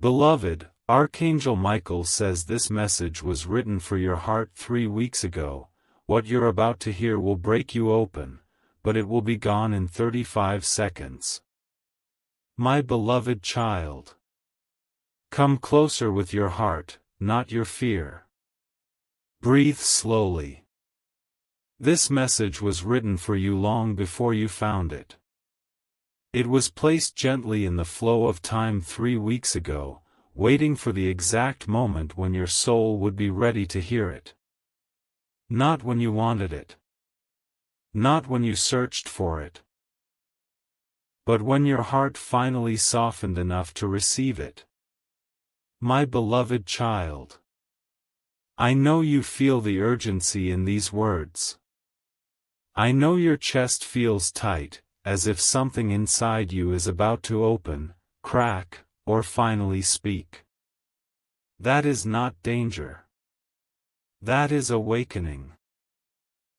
Beloved, Archangel Michael says this message was written for your heart 3 weeks ago. What you're about to hear will break you open, but it will be gone in 35 seconds. My beloved child, come closer with your heart, not your fear. Breathe slowly. This message was written for you long before you found it. It was placed gently in the flow of time 3 weeks ago, waiting for the exact moment when your soul would be ready to hear it. Not when you wanted it. Not when you searched for it. But when your heart finally softened enough to receive it. My beloved child, I know you feel the urgency in these words. I know your chest feels tight, as if something inside you is about to open, crack, or finally speak. That is not danger. That is awakening.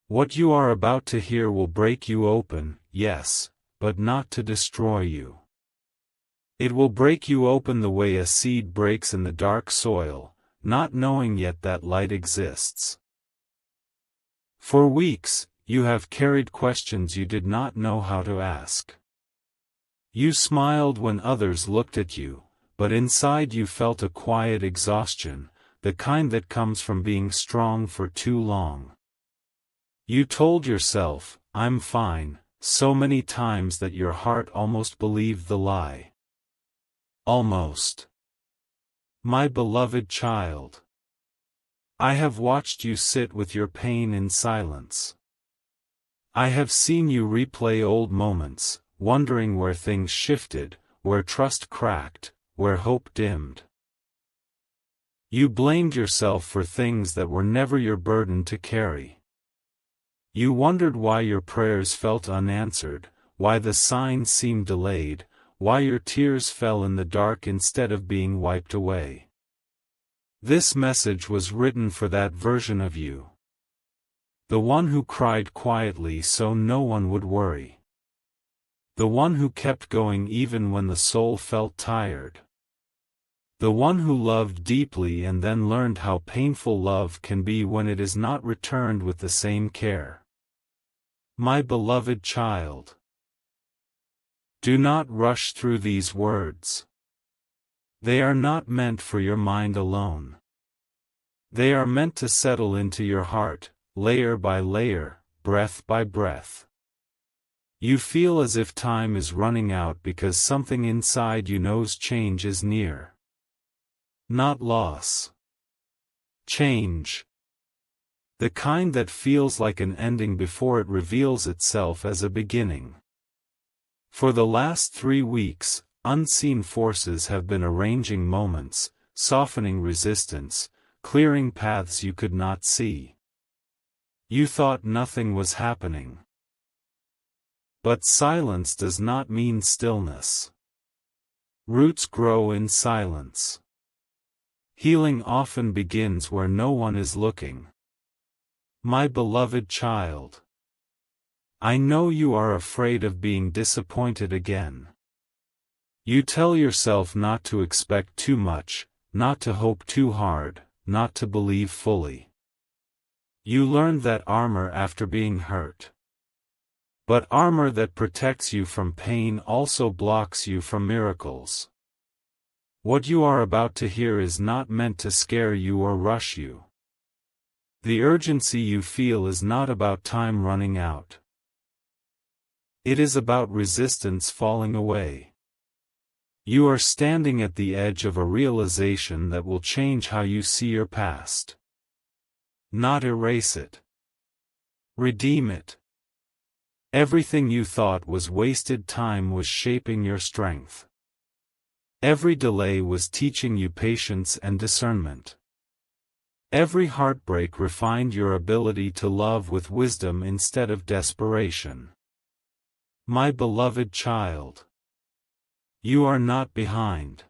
What you are about to hear will break you open, yes, but not to destroy you. It will break you open the way a seed breaks in the dark soil, not knowing yet that light exists. For weeks, you have carried questions you did not know how to ask. You smiled when others looked at you, but inside you felt a quiet exhaustion, the kind that comes from being strong for too long. You told yourself, "I'm fine," so many times that your heart almost believed the lie. Almost. My beloved child, I have watched you sit with your pain in silence. I have seen you replay old moments, wondering where things shifted, where trust cracked, where hope dimmed. You blamed yourself for things that were never your burden to carry. You wondered why your prayers felt unanswered, why the signs seemed delayed, why your tears fell in the dark instead of being wiped away. This message was written for that version of you. The one who cried quietly so no one would worry. The one who kept going even when the soul felt tired. The one who loved deeply and then learned how painful love can be when it is not returned with the same care. My beloved child, do not rush through these words. They are not meant for your mind alone. They are meant to settle into your heart, layer by layer, breath by breath. You feel as if time is running out because something inside you knows change is near. Not loss. Change. The kind that feels like an ending before it reveals itself as a beginning. For the last 3 weeks, unseen forces have been arranging moments, softening resistance, clearing paths you could not see. You thought nothing was happening. But silence does not mean stillness. Roots grow in silence. Healing often begins where no one is looking. My beloved child, I know you are afraid of being disappointed again. You tell yourself not to expect too much, not to hope too hard, not to believe fully. You learned that armor after being hurt. But armor that protects you from pain also blocks you from miracles. What you are about to hear is not meant to scare you or rush you. The urgency you feel is not about time running out. It is about resistance falling away. You are standing at the edge of a realization that will change how you see your past. Not erase it. Redeem it. Everything you thought was wasted time was shaping your strength. Every delay was teaching you patience and discernment. Every heartbreak refined your ability to love with wisdom instead of desperation. My beloved child, you are not behind.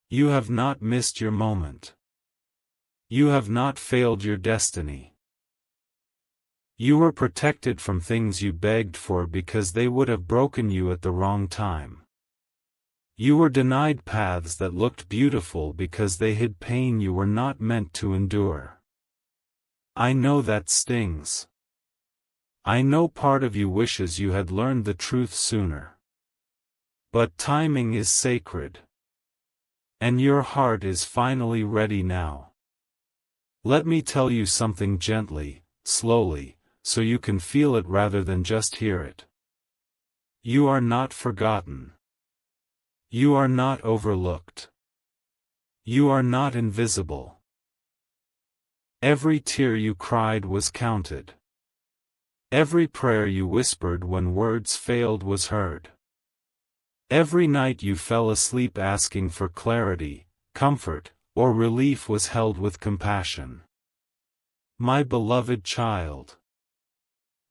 You have not missed your moment. You have not failed your destiny. You were protected from things you begged for because they would have broken you at the wrong time. You were denied paths that looked beautiful because they hid pain you were not meant to endure. I know that stings. I know part of you wishes you had learned the truth sooner. But timing is sacred. And your heart is finally ready now. Let me tell you something gently, slowly, so you can feel it rather than just hear it. You are not forgotten. You are not overlooked. You are not invisible. Every tear you cried was counted. Every prayer you whispered when words failed was heard. Every night you fell asleep asking for clarity, comfort, or relief was held with compassion. My beloved child.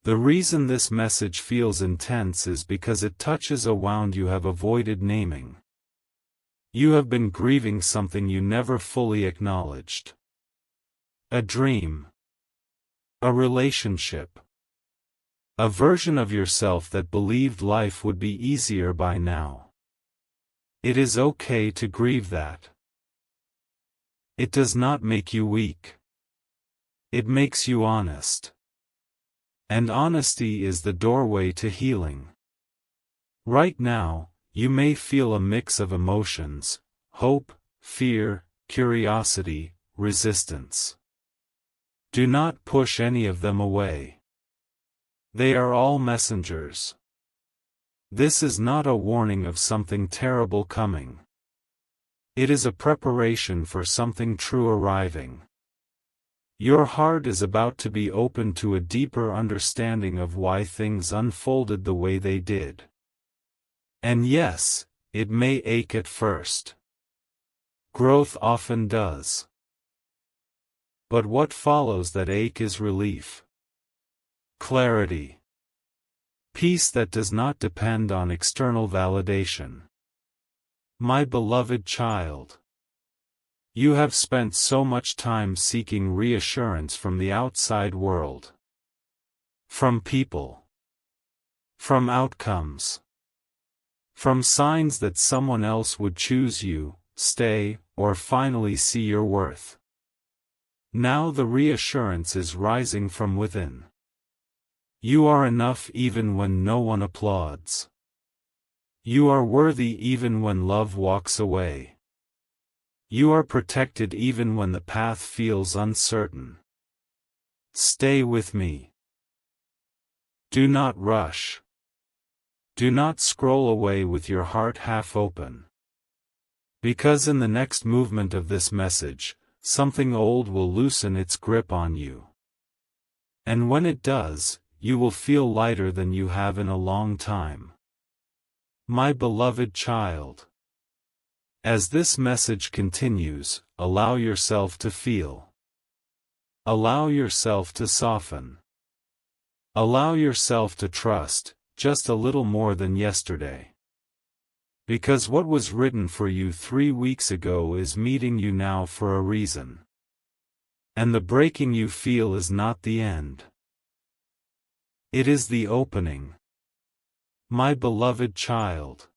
The reason this message feels intense is because it touches a wound you have avoided naming. You have been grieving something you never fully acknowledged. A dream. A relationship. A version of yourself that believed life would be easier by now. It is okay to grieve that. It does not make you weak. It makes you honest. And honesty is the doorway to healing. Right now, you may feel a mix of emotions: hope, fear, curiosity, resistance. Do not push any of them away. They are all messengers. This is not a warning of something terrible coming. It is a preparation for something true arriving. Your heart is about to be open to a deeper understanding of why things unfolded the way they did. And yes, it may ache at first. Growth often does. But what follows that ache is relief. Clarity. Peace that does not depend on external validation. My beloved child. You have spent so much time seeking reassurance from the outside world. From people. From outcomes. From signs that someone else would choose you, stay, or finally see your worth. Now the reassurance is rising from within. You are enough even when no one applauds. You are worthy even when love walks away. You are protected even when the path feels uncertain. Stay with me. Do not rush. Do not scroll away with your heart half open. Because in the next movement of this message, something old will loosen its grip on you. And when it does, you will feel lighter than you have in a long time. My beloved child. As this message continues, allow yourself to feel. Allow yourself to soften. Allow yourself to trust, just a little more than yesterday. Because what was written for you 3 weeks ago is meeting you now for a reason. And the breaking you feel is not the end. It is the opening. My beloved child.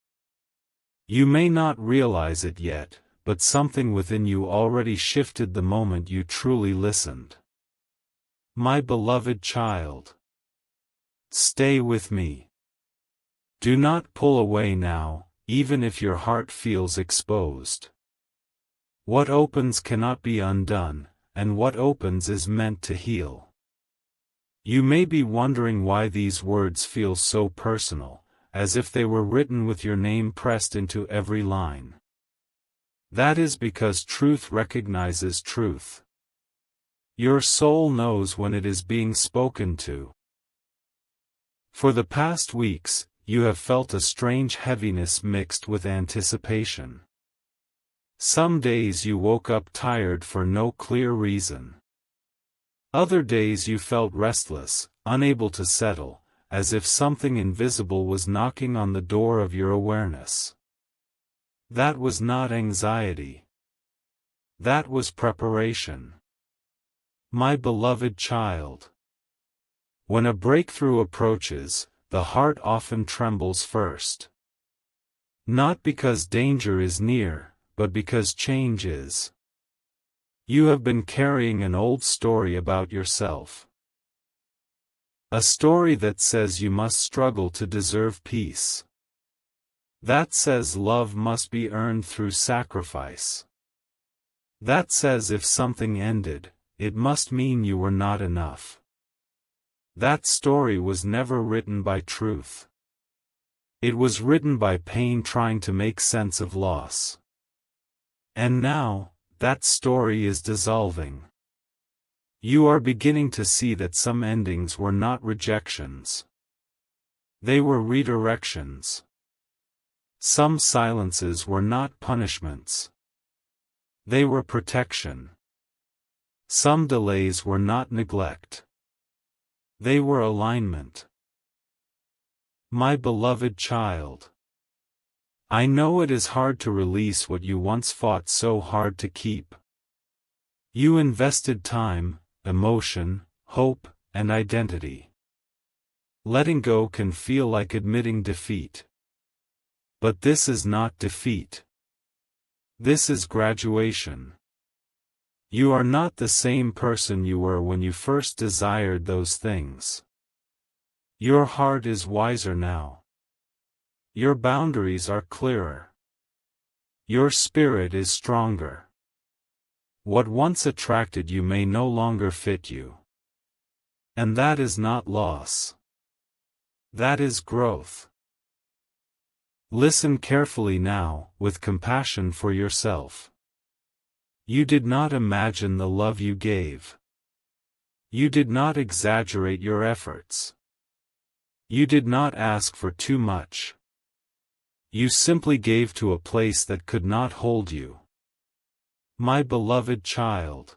You may not realize it yet, but something within you already shifted the moment you truly listened. My beloved child. Stay with me. Do not pull away now, even if your heart feels exposed. What opens cannot be undone, and what opens is meant to heal. You may be wondering why these words feel so personal, as if they were written with your name pressed into every line. That is because truth recognizes truth. Your soul knows when it is being spoken to. For the past weeks, you have felt a strange heaviness mixed with anticipation. Some days you woke up tired for no clear reason. Other days you felt restless, unable to settle, as if something invisible was knocking on the door of your awareness. That was not anxiety. That was preparation. My beloved child. When a breakthrough approaches, the heart often trembles first. Not because danger is near, but because change is. You have been carrying an old story about yourself. A story that says you must struggle to deserve peace. That says love must be earned through sacrifice. That says if something ended, it must mean you were not enough. That story was never written by truth. It was written by pain trying to make sense of loss. And now, that story is dissolving. You are beginning to see that some endings were not rejections. They were redirections. Some silences were not punishments. They were protection. Some delays were not neglect. They were alignment. My beloved child, I know it is hard to release what you once fought so hard to keep. You invested time, emotion, hope, and identity. Letting go can feel like admitting defeat. But this is not defeat. This is graduation. You are not the same person you were when you first desired those things. Your heart is wiser now. Your boundaries are clearer. Your spirit is stronger. What once attracted you may no longer fit you. And that is not loss. That is growth. Listen carefully now, with compassion for yourself. You did not imagine the love you gave. You did not exaggerate your efforts. You did not ask for too much. You simply gave to a place that could not hold you. My beloved child.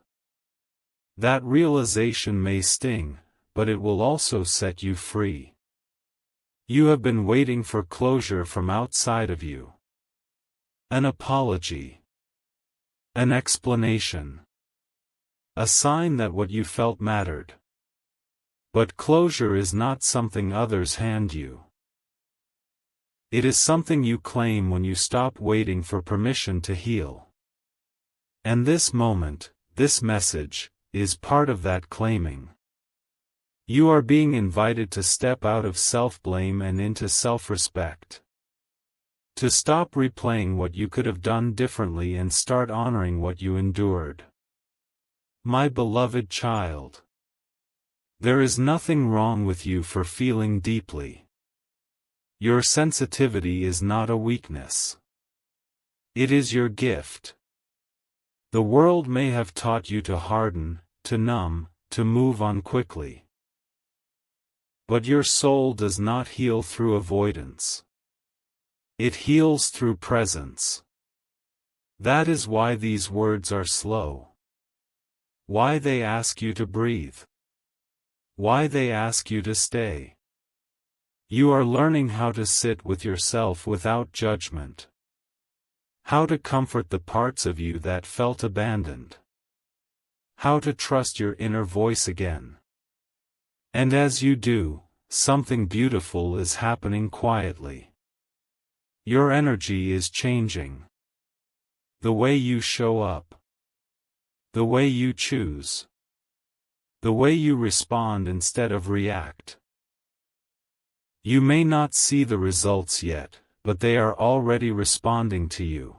That realization may sting, but it will also set you free. You have been waiting for closure from outside of you. An apology. An explanation. A sign that what you felt mattered. But closure is not something others hand you. It is something you claim when you stop waiting for permission to heal. And this moment, this message, is part of that claiming. You are being invited to step out of self-blame and into self-respect. To stop replaying what you could have done differently and start honoring what you endured. My beloved child. There is nothing wrong with you for feeling deeply. Your sensitivity is not a weakness. It is your gift. The world may have taught you to harden, to numb, to move on quickly. But your soul does not heal through avoidance. It heals through presence. That is why these words are slow. Why they ask you to breathe. Why they ask you to stay. You are learning how to sit with yourself without judgment. How to comfort the parts of you that felt abandoned. How to trust your inner voice again. And as you do, something beautiful is happening quietly. Your energy is changing. The way you show up. The way you choose. The way you respond instead of react. You may not see the results yet, but they are already responding to you.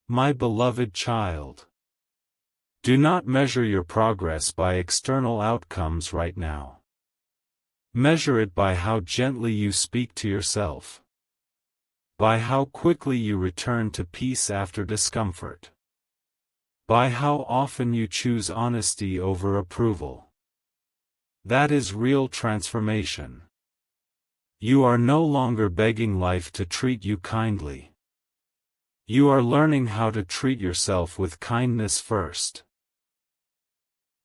My beloved child. Do not measure your progress by external outcomes right now. Measure it by how gently you speak to yourself. By how quickly you return to peace after discomfort. By how often you choose honesty over approval. That is real transformation. You are no longer begging life to treat you kindly. You are learning how to treat yourself with kindness first.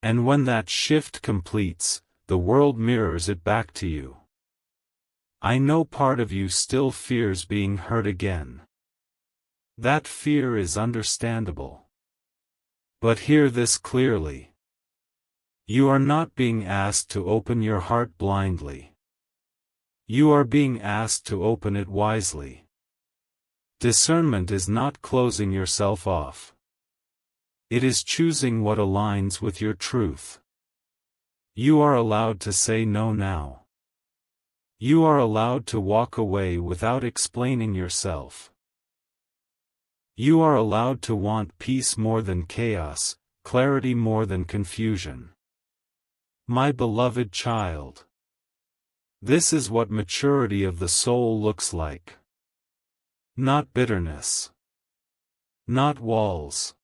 And when that shift completes, the world mirrors it back to you. I know part of you still fears being hurt again. That fear is understandable. But hear this clearly. You are not being asked to open your heart blindly. You are being asked to open it wisely. Discernment is not closing yourself off. It is choosing what aligns with your truth. You are allowed to say no now. You are allowed to walk away without explaining yourself. You are allowed to want peace more than chaos, clarity more than confusion. My beloved child. This is what maturity of the soul looks like. Not bitterness. Not walls.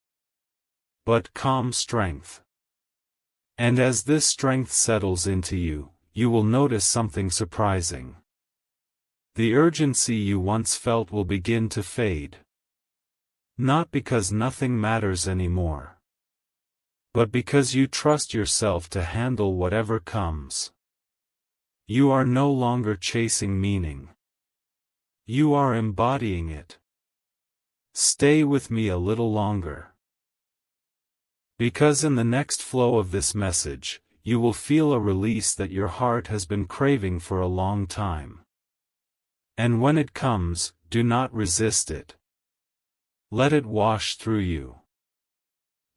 But calm strength. And as this strength settles into you, you will notice something surprising. The urgency you once felt will begin to fade. Not because nothing matters anymore, but because you trust yourself to handle whatever comes. You are no longer chasing meaning. You are embodying it. Stay with me a little longer. Because in the next flow of this message, you will feel a release that your heart has been craving for a long time. And when it comes, do not resist it. Let it wash through you.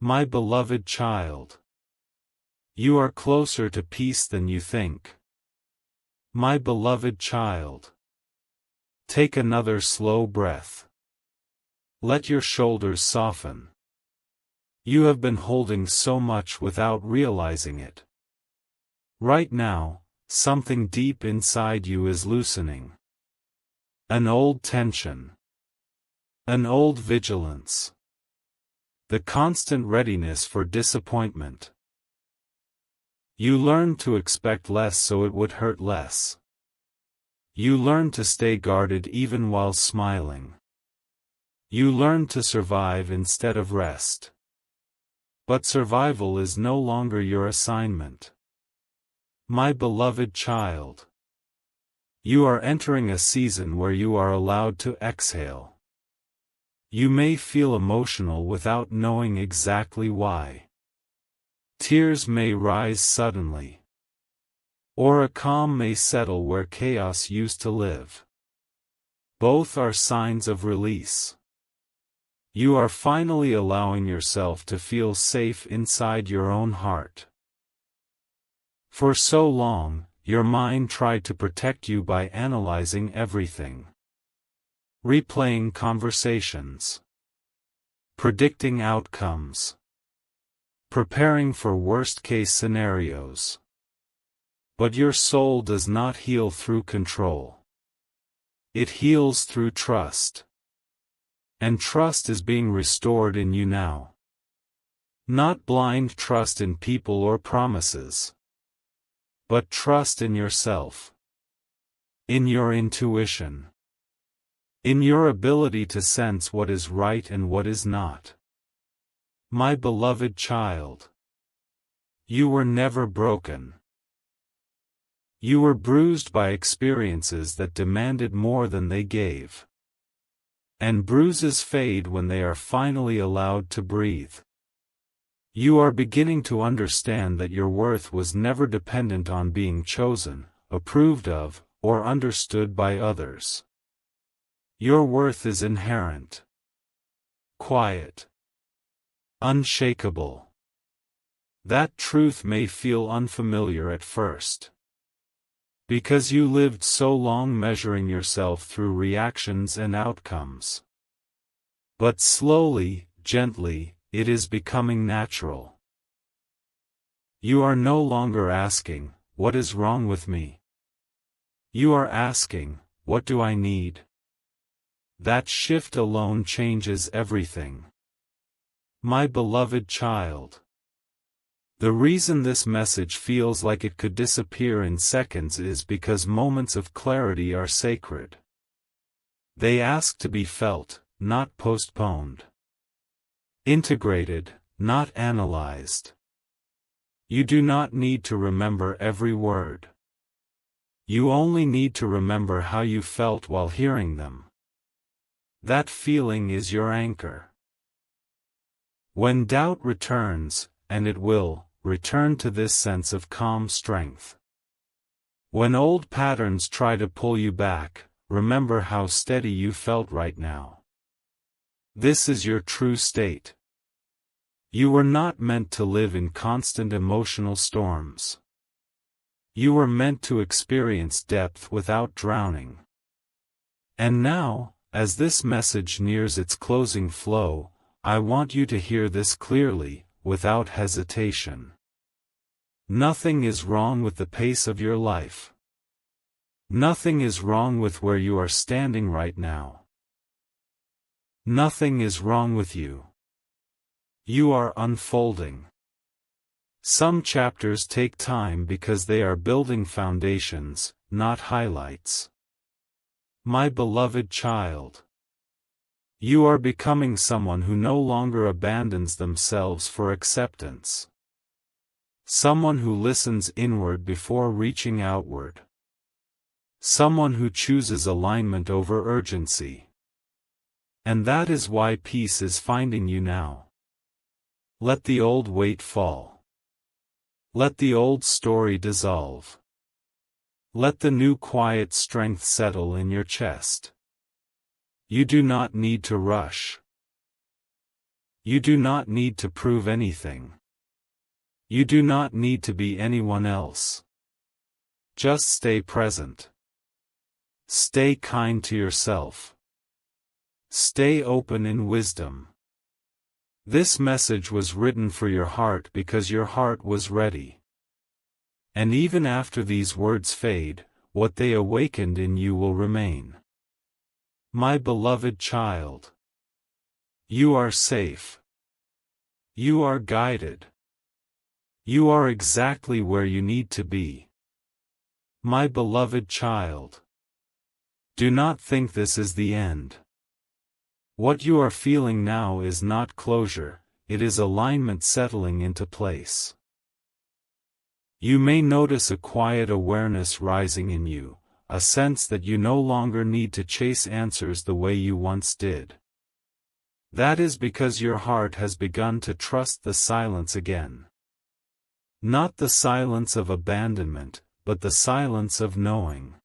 My beloved child. You are closer to peace than you think. My beloved child. Take another slow breath. Let your shoulders soften. You have been holding so much without realizing it. Right now, something deep inside you is loosening. An old tension. An old vigilance. The constant readiness for disappointment. You learned to expect less so it would hurt less. You learned to stay guarded even while smiling. You learned to survive instead of rest. But survival is no longer your assignment. My beloved child. You are entering a season where you are allowed to exhale. You may feel emotional without knowing exactly why. Tears may rise suddenly. Or a calm may settle where chaos used to live. Both are signs of release. You are finally allowing yourself to feel safe inside your own heart. For so long, your mind tried to protect you by analyzing everything. Replaying conversations. Predicting outcomes. Preparing for worst-case scenarios. But your soul does not heal through control. It heals through trust. And trust is being restored in you now. Not blind trust in people or promises. But trust in yourself. In your intuition. In your ability to sense what is right and what is not. My beloved child. You were never broken. You were bruised by experiences that demanded more than they gave. And bruises fade when they are finally allowed to breathe. You are beginning to understand that your worth was never dependent on being chosen, approved of, or understood by others. Your worth is inherent. Quiet. Unshakable. That truth may feel unfamiliar at first. Because you lived so long measuring yourself through reactions and outcomes. But slowly, gently, it is becoming natural. You are no longer asking, "What is wrong with me?" You are asking, "What do I need?" That shift alone changes everything. My beloved child. The reason this message feels like it could disappear in seconds is because moments of clarity are sacred. They ask to be felt, not postponed. Integrated, not analyzed. You do not need to remember every word. You only need to remember how you felt while hearing them. That feeling is your anchor. When doubt returns, and it will, return to this sense of calm strength. When old patterns try to pull you back, remember how steady you felt right now. This is your true state. You were not meant to live in constant emotional storms. You were meant to experience depth without drowning. And now, as this message nears its closing flow, I want you to hear this clearly, without hesitation. Nothing is wrong with the pace of your life. Nothing is wrong with where you are standing right now. Nothing is wrong with you. You are unfolding. Some chapters take time because they are building foundations, not highlights. My beloved child, you are becoming someone who no longer abandons themselves for acceptance. Someone who listens inward before reaching outward. Someone who chooses alignment over urgency. And that is why peace is finding you now. Let the old weight fall. Let the old story dissolve. Let the new quiet strength settle in your chest. You do not need to rush. You do not need to prove anything. You do not need to be anyone else. Just stay present. Stay kind to yourself. Stay open in wisdom. This message was written for your heart because your heart was ready. And even after these words fade, what they awakened in you will remain. My beloved child, you are safe. You are guided. You are exactly where you need to be. My beloved child, do not think this is the end. What you are feeling now is not closure, it is alignment settling into place. You may notice a quiet awareness rising in you, a sense that you no longer need to chase answers the way you once did. That is because your heart has begun to trust the silence again. Not the silence of abandonment, but the silence of knowing.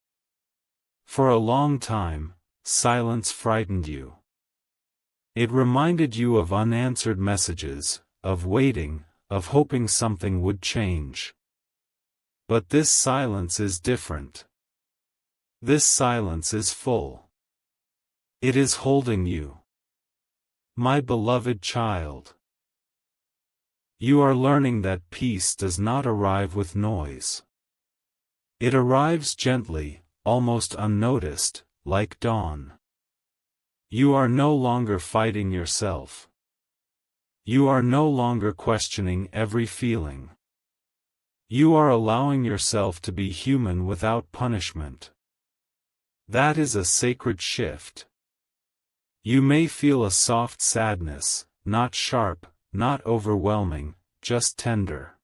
For a long time, silence frightened you. It reminded you of unanswered messages, of waiting, of hoping something would change. But this silence is different. This silence is full. It is holding you. My beloved child. You are learning that peace does not arrive with noise. It arrives gently, almost unnoticed, like dawn. You are no longer fighting yourself. You are no longer questioning every feeling. You are allowing yourself to be human without punishment. That is a sacred shift. You may feel a soft sadness, not sharp, not overwhelming, just tender.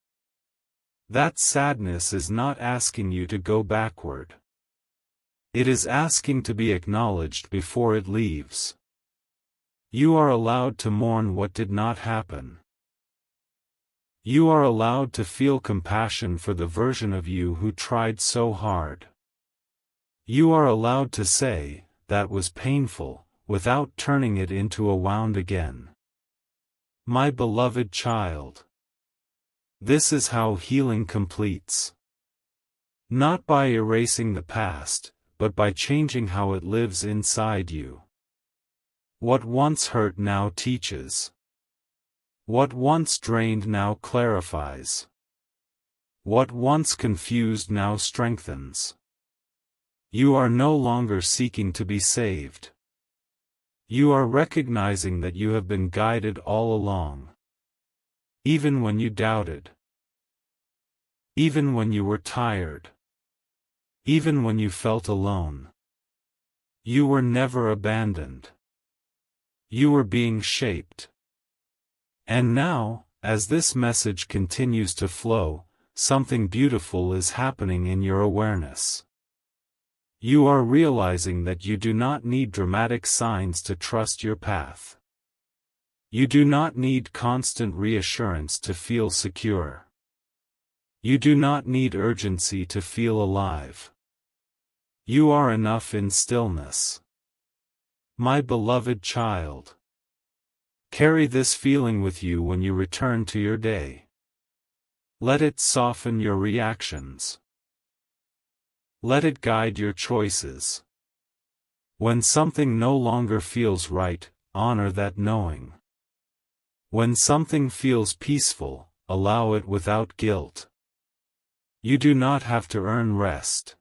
That sadness is not asking you to go backward. It is asking to be acknowledged before it leaves. You are allowed to mourn what did not happen. You are allowed to feel compassion for the version of you who tried so hard. You are allowed to say, "That was painful," without turning it into a wound again. My beloved child. This is how healing completes. Not by erasing the past, but by changing how it lives inside you. What once hurt now teaches. What once drained now clarifies. What once confused now strengthens. You are no longer seeking to be saved. You are recognizing that you have been guided all along. Even when you doubted. Even when you were tired. Even when you felt alone. You were never abandoned. You were being shaped. And now, as this message continues to flow, something beautiful is happening in your awareness. You are realizing that you do not need dramatic signs to trust your path. You do not need constant reassurance to feel secure. You do not need urgency to feel alive. You are enough in stillness. My beloved child. Carry this feeling with you when you return to your day. Let it soften your reactions. Let it guide your choices. When something no longer feels right, honor that knowing. When something feels peaceful, allow it without guilt. You do not have to earn rest.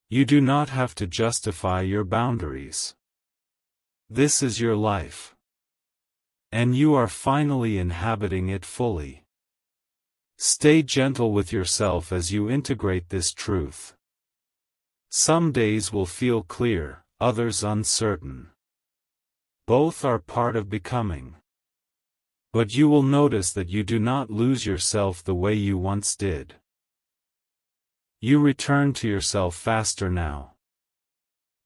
You do not have to justify your boundaries. This is your life. And you are finally inhabiting it fully. Stay gentle with yourself as you integrate this truth. Some days will feel clear, others uncertain. Both are part of becoming. But you will notice that you do not lose yourself the way you once did. You return to yourself faster now.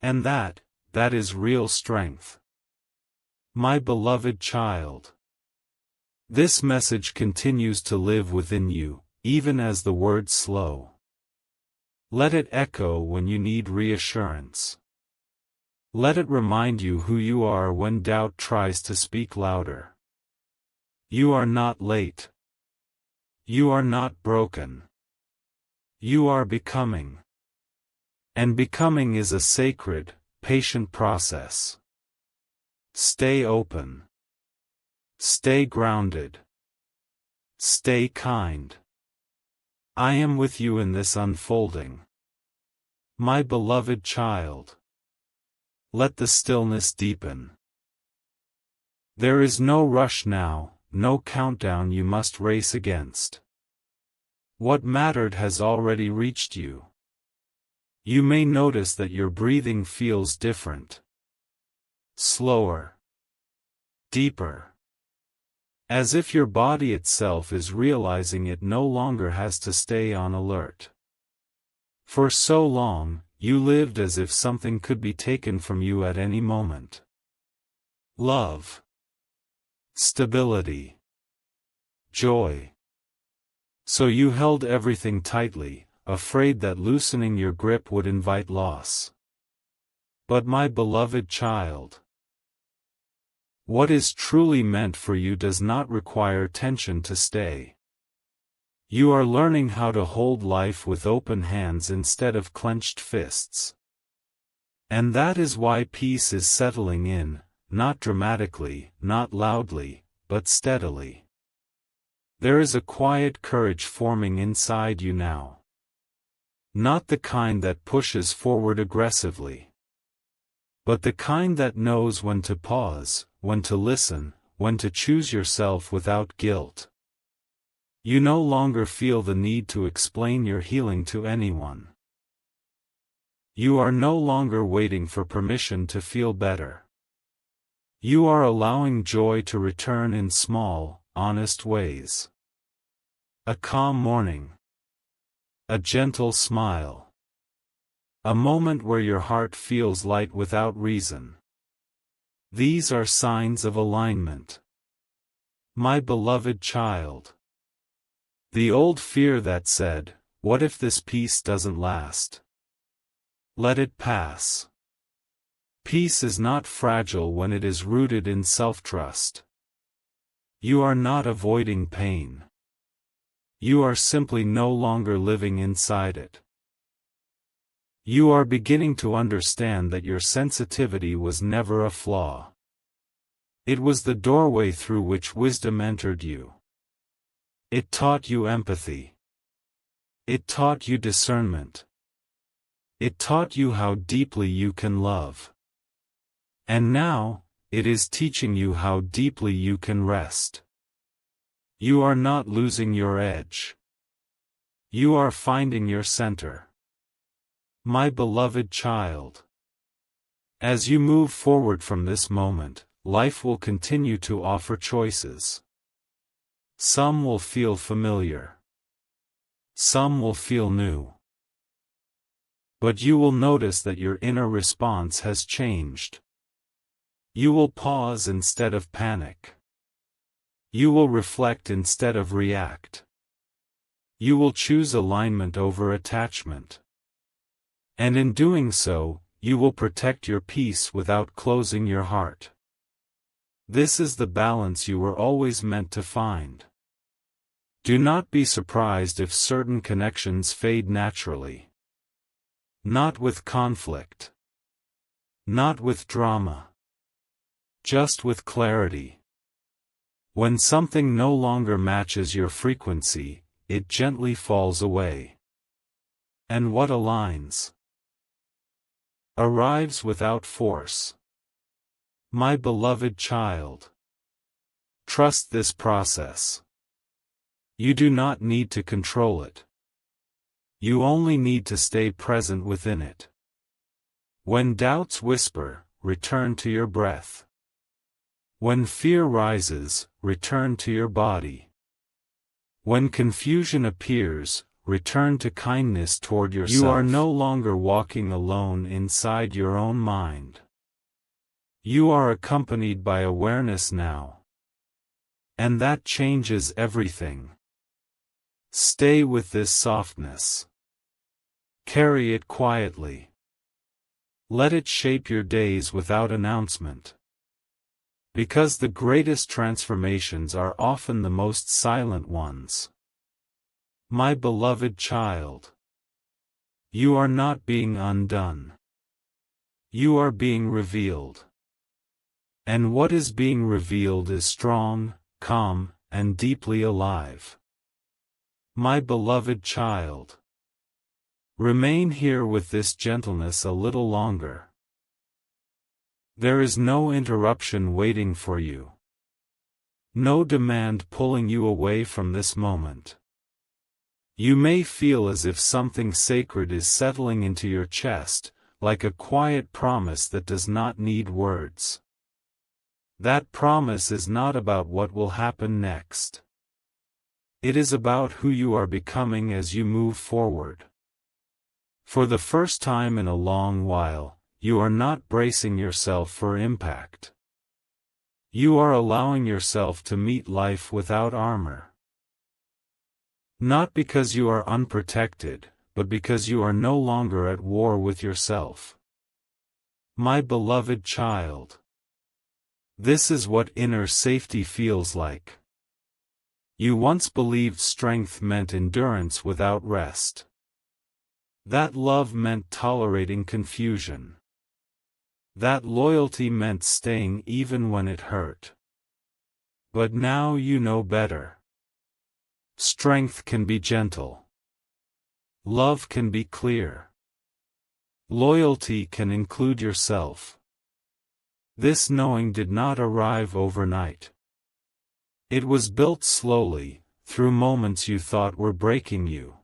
And that is real strength. My beloved child. This message continues to live within you, even as the words slow. Let it echo when you need reassurance. Let it remind you who you are when doubt tries to speak louder. You are not late. You are not broken. You are becoming. And becoming is a sacred, patient process. Stay open. Stay grounded. Stay kind. I am with you in this unfolding. My beloved child. Let the stillness deepen. There is no rush now, no countdown you must race against. What mattered has already reached you. You may notice that your breathing feels different. Slower. Deeper. As if your body itself is realizing it no longer has to stay on alert. For so long, you lived as if something could be taken from you at any moment. Love. Stability. Joy. So you held everything tightly, afraid that loosening your grip would invite loss. But my beloved child, what is truly meant for you does not require tension to stay. You are learning how to hold life with open hands instead of clenched fists. And that is why peace is settling in, not dramatically, not loudly, but steadily. There is a quiet courage forming inside you now. Not the kind that pushes forward aggressively, but the kind that knows when to pause, when to listen, when to choose yourself without guilt. You no longer feel the need to explain your healing to anyone. You are no longer waiting for permission to feel better. You are allowing joy to return in small, honest ways. A calm morning. A gentle smile. A moment where your heart feels light without reason. These are signs of alignment. My beloved child. The old fear that said, "What if this peace doesn't last?" Let it pass. Peace is not fragile when it is rooted in self-trust. You are not avoiding pain. You are simply no longer living inside it. You are beginning to understand that your sensitivity was never a flaw. It was the doorway through which wisdom entered you. It taught you empathy. It taught you discernment. It taught you how deeply you can love. And now, it is teaching you how deeply you can rest. You are not losing your edge. You are finding your center. My beloved child. As you move forward from this moment, life will continue to offer choices. Some will feel familiar. Some will feel new. But you will notice that your inner response has changed. You will pause instead of panic. You will reflect instead of react. You will choose alignment over attachment. And in doing so, you will protect your peace without closing your heart. This is the balance you were always meant to find. Do not be surprised if certain connections fade naturally. Not with conflict. Not with drama. Just with clarity. When something no longer matches your frequency, it gently falls away. And what aligns arrives without force. My beloved child, trust this process. You do not need to control it. You only need to stay present within it. When doubts whisper, return to your breath. When fear rises, return to your body. When confusion appears, return to kindness toward yourself. You are no longer walking alone inside your own mind. You are accompanied by awareness now. And that changes everything. Stay with this softness. Carry it quietly. Let it shape your days without announcement. Because the greatest transformations are often the most silent ones. My beloved child, you are not being undone. You are being revealed. And what is being revealed is strong, calm, and deeply alive. My beloved child, remain here with this gentleness a little longer. There is no interruption waiting for you. No demand pulling you away from this moment. You may feel as if something sacred is settling into your chest, like a quiet promise that does not need words. That promise is not about what will happen next. It is about who you are becoming as you move forward. For the first time in a long while, you are not bracing yourself for impact. You are allowing yourself to meet life without armor. Not because you are unprotected, but because you are no longer at war with yourself. My beloved child, this is what inner safety feels like. You once believed strength meant endurance without rest. That love meant tolerating confusion. That loyalty meant staying even when it hurt. But now you know better. Strength can be gentle. Love can be clear. Loyalty can include yourself. This knowing did not arrive overnight. It was built slowly, through moments you thought were breaking you.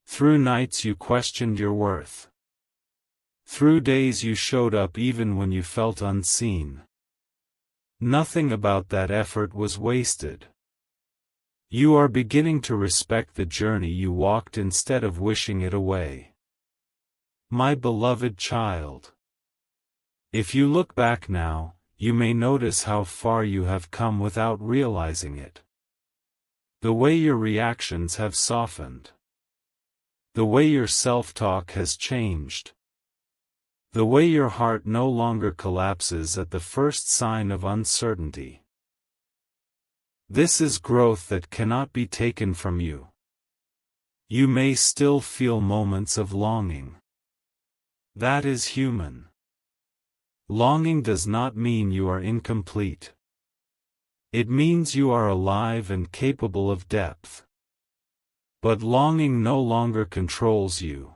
Through nights you questioned your worth. Through days you showed up even when you felt unseen. Nothing about that effort was wasted. You are beginning to respect the journey you walked instead of wishing it away. My beloved child, if you look back now, you may notice how far you have come without realizing it. The way your reactions have softened. The way your self-talk has changed. The way your heart no longer collapses at the first sign of uncertainty. This is growth that cannot be taken from you. You may still feel moments of longing. That is human. Longing does not mean you are incomplete. It means you are alive and capable of depth. But longing no longer controls you.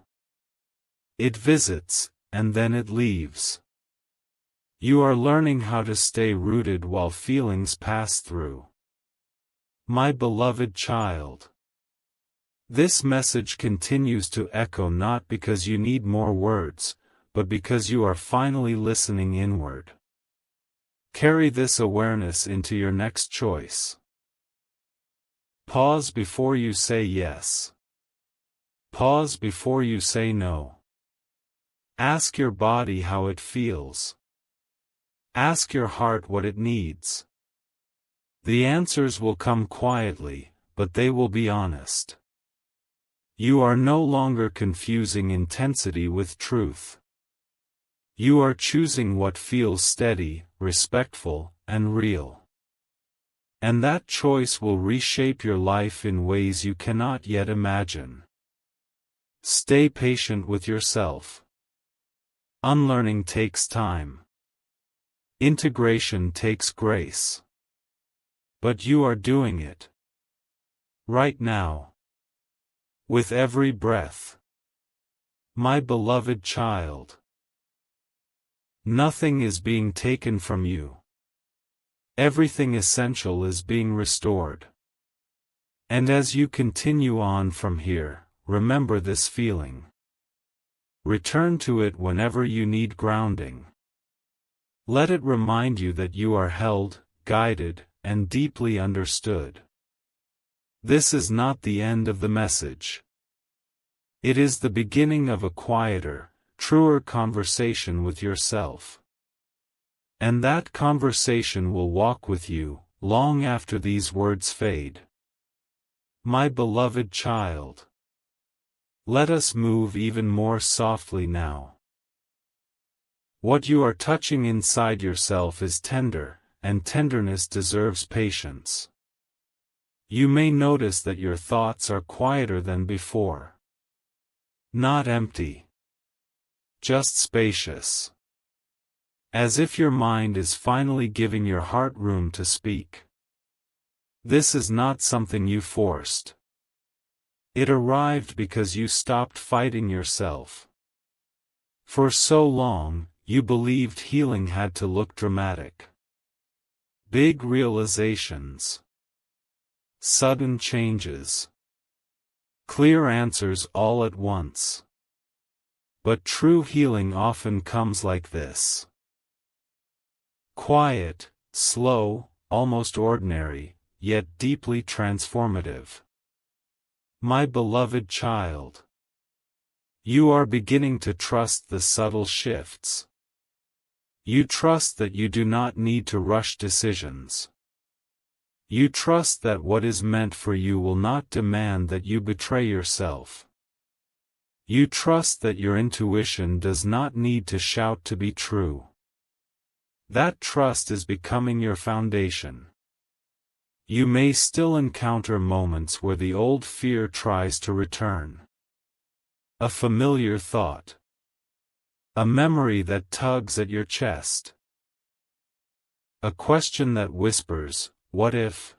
It visits, and then it leaves. You are learning how to stay rooted while feelings pass through. My beloved child, this message continues to echo not because you need more words, but because you are finally listening inward. Carry this awareness into your next choice. Pause before you say yes. Pause before you say no. Ask your body how it feels. Ask your heart what it needs. The answers will come quietly, but they will be honest. You are no longer confusing intensity with truth. You are choosing what feels steady, respectful, and real. And that choice will reshape your life in ways you cannot yet imagine. Stay patient with yourself. Unlearning takes time. Integration takes grace. But you are doing it. Right now. With every breath. My beloved child. Nothing is being taken from you. Everything essential is being restored. And as you continue on from here, remember this feeling. Return to it whenever you need grounding. Let it remind you that you are held, guided, and deeply understood. This is not the end of the message. It is the beginning of a quieter, truer conversation with yourself. And that conversation will walk with you, long after these words fade. My beloved child. Let us move even more softly now. What you are touching inside yourself is tender, and tenderness deserves patience. You may notice that your thoughts are quieter than before. Not empty. Just spacious. As if your mind is finally giving your heart room to speak. This is not something you forced. It arrived because you stopped fighting yourself. For so long, you believed healing had to look dramatic. Big realizations. Sudden changes. Clear answers all at once. But true healing often comes like this. Quiet, slow, almost ordinary, yet deeply transformative. My beloved child. You are beginning to trust the subtle shifts. You trust that you do not need to rush decisions. You trust that what is meant for you will not demand that you betray yourself. You trust that your intuition does not need to shout to be true. That trust is becoming your foundation. You may still encounter moments where the old fear tries to return. A familiar thought. A memory that tugs at your chest. A question that whispers, "What if?"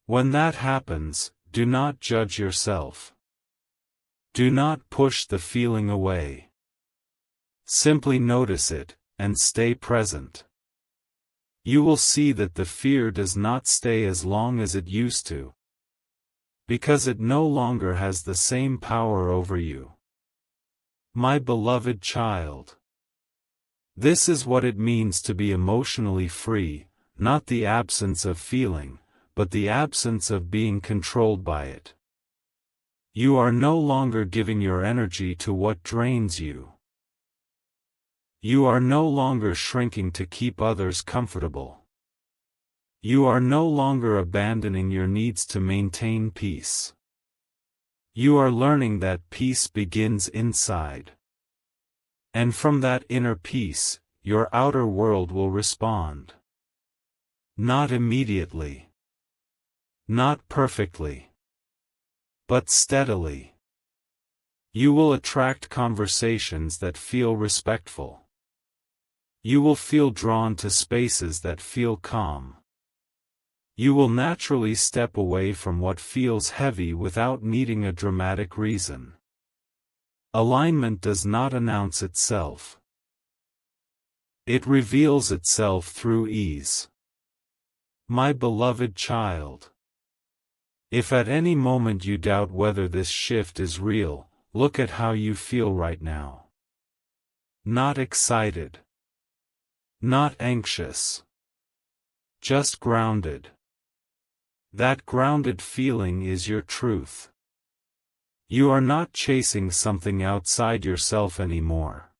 When that happens, do not judge yourself. Do not push the feeling away. Simply notice it, and stay present. You will see that the fear does not stay as long as it used to. Because it no longer has the same power over you. My beloved child. This is what it means to be emotionally free, not the absence of feeling, but the absence of being controlled by it. You are no longer giving your energy to what drains you. You are no longer shrinking to keep others comfortable. You are no longer abandoning your needs to maintain peace. You are learning that peace begins inside. And from that inner peace, your outer world will respond. Not immediately. Not perfectly. But steadily. You will attract conversations that feel respectful. You will feel drawn to spaces that feel calm. You will naturally step away from what feels heavy without needing a dramatic reason. Alignment does not announce itself. It reveals itself through ease. My beloved child. If at any moment you doubt whether this shift is real, look at how you feel right now. Not excited. Not anxious. Just grounded. That grounded feeling is your truth. You are not chasing something outside yourself anymore.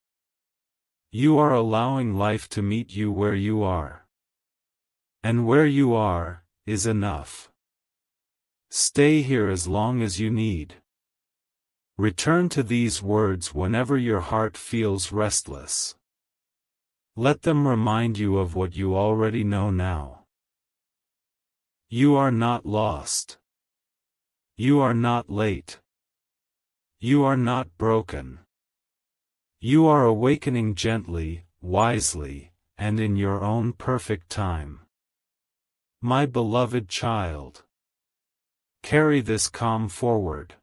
You are allowing life to meet you where you are. And where you are, is enough. Stay here as long as you need. Return to these words whenever your heart feels restless. Let them remind you of what you already know now. You are not lost. You are not late. You are not broken. You are awakening gently, wisely, and in your own perfect time. My beloved child, carry this calm forward.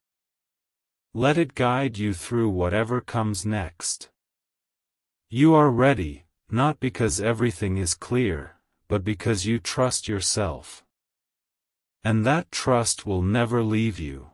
Let it guide you through whatever comes next. You are ready, not because everything is clear, but because you trust yourself. And that trust will never leave you.